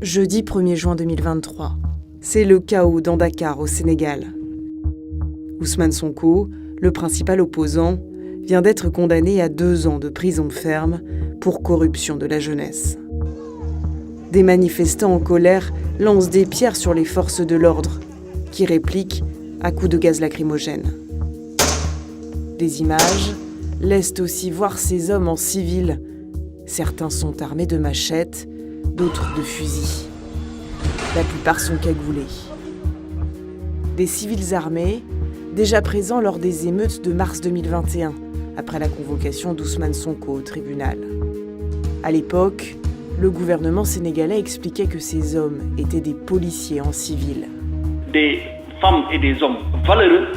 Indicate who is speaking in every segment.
Speaker 1: Jeudi 1er juin 2023. C'est le chaos dans Dakar, au Sénégal. Ousmane Sonko, le principal opposant, vient d'être condamné à 2 ans de prison ferme pour corruption de la jeunesse. Des manifestants en colère lancent des pierres sur les forces de l'ordre, qui répliquent à coups de gaz lacrymogène. Des images laissent aussi voir ces hommes en civil. Certains sont armés de machettes, d'autres de fusils. La plupart sont cagoulés. Des civils armés, déjà présents lors des émeutes de mars 2021, après la convocation d'Ousmane Sonko au tribunal. À l'époque, le gouvernement sénégalais expliquait que ces hommes étaient des policiers en civil.
Speaker 2: Des femmes et des hommes valeureux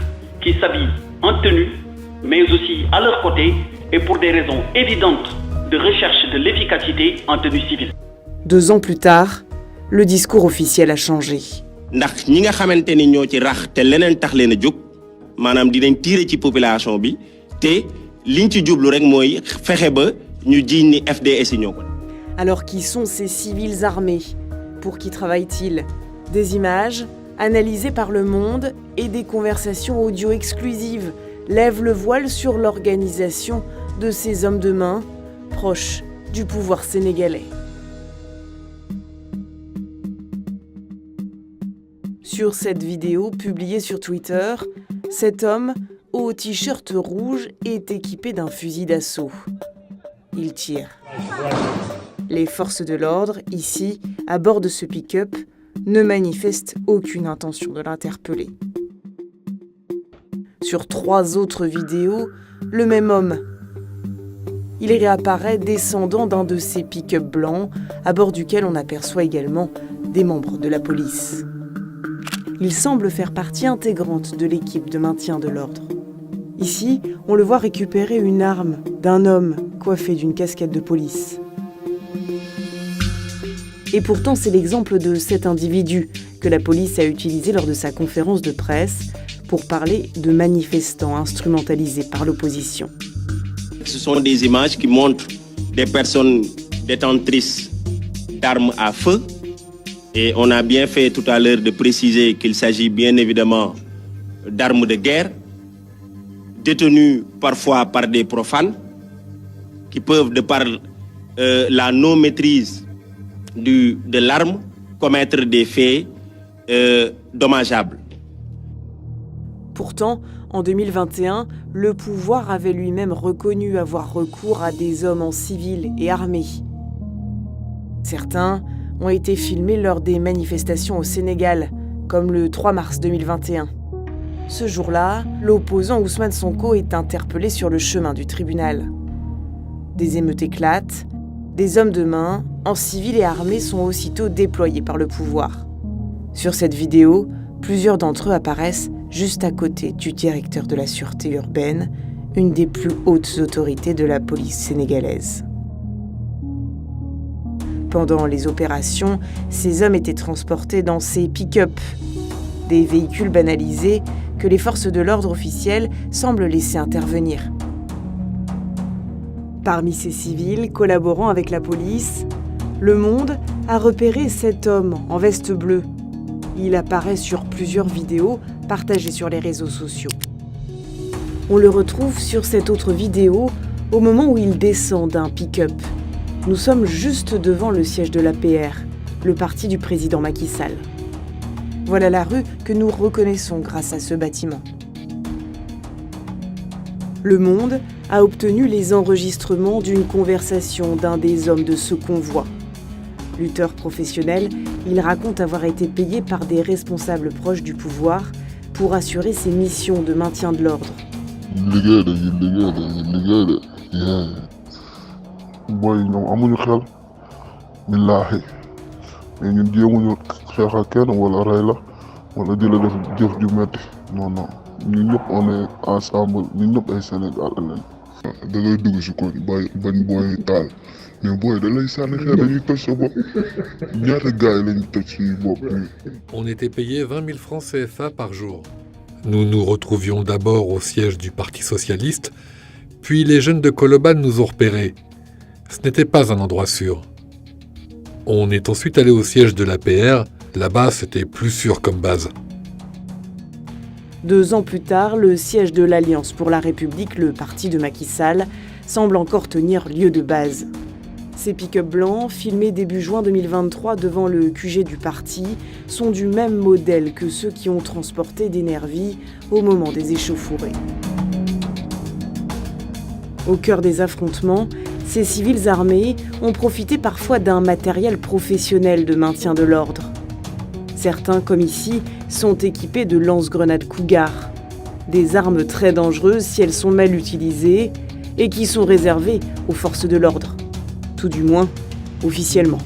Speaker 2: qui s'habillent en tenue, mais aussi à leur côté et pour des raisons évidentes de recherche de l'efficacité en tenue civile.
Speaker 1: 2 ans plus tard, le discours officiel a changé.
Speaker 3: ndax ñi nga xamanteni ñoo ci rax te leneen tax leen a jóg maanaam dinañ tirer ci population bi te liñ ci jublu rek mooy fexe ba ñu jiiñ ni FDS yi ñoo ko.
Speaker 1: Alors qui sont ces civils armés? Pour qui travaillent-ils? Des images analysées par Le Monde et des conversations audio exclusives lèvent le voile sur l'organisation de ces hommes de main proches du pouvoir sénégalais. Sur cette vidéo publiée sur Twitter, cet homme, au t-shirt rouge, est équipé d'un fusil d'assaut. Il tire. Les forces de l'ordre, ici, à bord de ce pick-up, ne manifestent aucune intention de l'interpeller. Sur 3 autres vidéos, le même homme. Il réapparaît descendant d'un de ces pick-up blancs, à bord duquel on aperçoit également des membres de la police. Il semble faire partie intégrante de l'équipe de maintien de l'ordre. Ici, on le voit récupérer une arme d'un homme coiffé d'une casquette de police. Et pourtant, c'est l'exemple de cet individu que la police a utilisé lors de sa conférence de presse pour parler de manifestants instrumentalisés par l'opposition.
Speaker 3: Ce sont des images qui montrent des personnes détentrices d'armes à feu. Et on a bien fait tout à l'heure de préciser qu'il s'agit bien évidemment d'armes de guerre, détenues parfois par des profanes, qui peuvent, de par la non-maîtrise de l'arme, commettre des faits dommageables.
Speaker 1: Pourtant, en 2021, le pouvoir avait lui-même reconnu avoir recours à des hommes en civil et armés. Certains ont été filmés lors des manifestations au Sénégal, comme le 3 mars 2021. Ce jour-là, l'opposant Ousmane Sonko est interpellé sur le chemin du tribunal. Des émeutes éclatent, des hommes de main, en civil et armés, sont aussitôt déployés par le pouvoir. Sur cette vidéo, plusieurs d'entre eux apparaissent juste à côté du directeur de la sûreté urbaine, une des plus hautes autorités de la police sénégalaise. Pendant les opérations, ces hommes étaient transportés dans ces pick-up, des véhicules banalisés que les forces de l'ordre officielles semblent laisser intervenir. Parmi ces civils collaborant avec la police, Le Monde a repéré cet homme en veste bleue. Il apparaît sur plusieurs vidéos partagées sur les réseaux sociaux. On le retrouve sur cette autre vidéo au moment où il descend d'un pick-up. Nous sommes juste devant le siège de l'APR, le parti du président Macky Sall. Voilà la rue que nous reconnaissons grâce à ce bâtiment. Le Monde a obtenu les enregistrements d'une conversation d'un des hommes de ce convoi. Lutteur professionnel, il raconte avoir été payé par des responsables proches du pouvoir pour assurer ses missions de maintien de l'ordre.
Speaker 4: Boy ñoom amuñu xel billaahi mais ñun jéemuñu xeex ak kenn wala rey la wala di la def jëf ju metti non ñun ñëpp on est ensemble ñun ñëpp ay Sénégal lañ. da ngay dugg si koñ bañ booy taal mais booy da lay sànni xeer dañuy toj sa bopp ñaata gars yi lañ toj suñu bopp nii.
Speaker 5: On était payé 20 000 francs CFA par jour. Nous nous retrouvions d'abord au siège du Parti socialiste, puis les jeunes de Colobane nous ont repérés. Ce n'était pas un endroit sûr. On est ensuite allé au siège de l'APR. Là-bas, c'était plus sûr comme base.
Speaker 1: 2 ans plus tard, le siège de l'Alliance pour la République, le parti de Macky Sall, semble encore tenir lieu de base. Ces pick-up blancs, filmés début juin 2023 devant le QG du parti, sont du même modèle que ceux qui ont transporté des nervis au moment des échauffourées. Au cœur des affrontements, ces civils armés ont profité parfois d'un matériel professionnel de maintien de l'ordre. Certains, comme ici, sont équipés de lance-grenades Cougar, des armes très dangereuses si elles sont mal utilisées et qui sont réservées aux forces de l'ordre, tout du moins officiellement.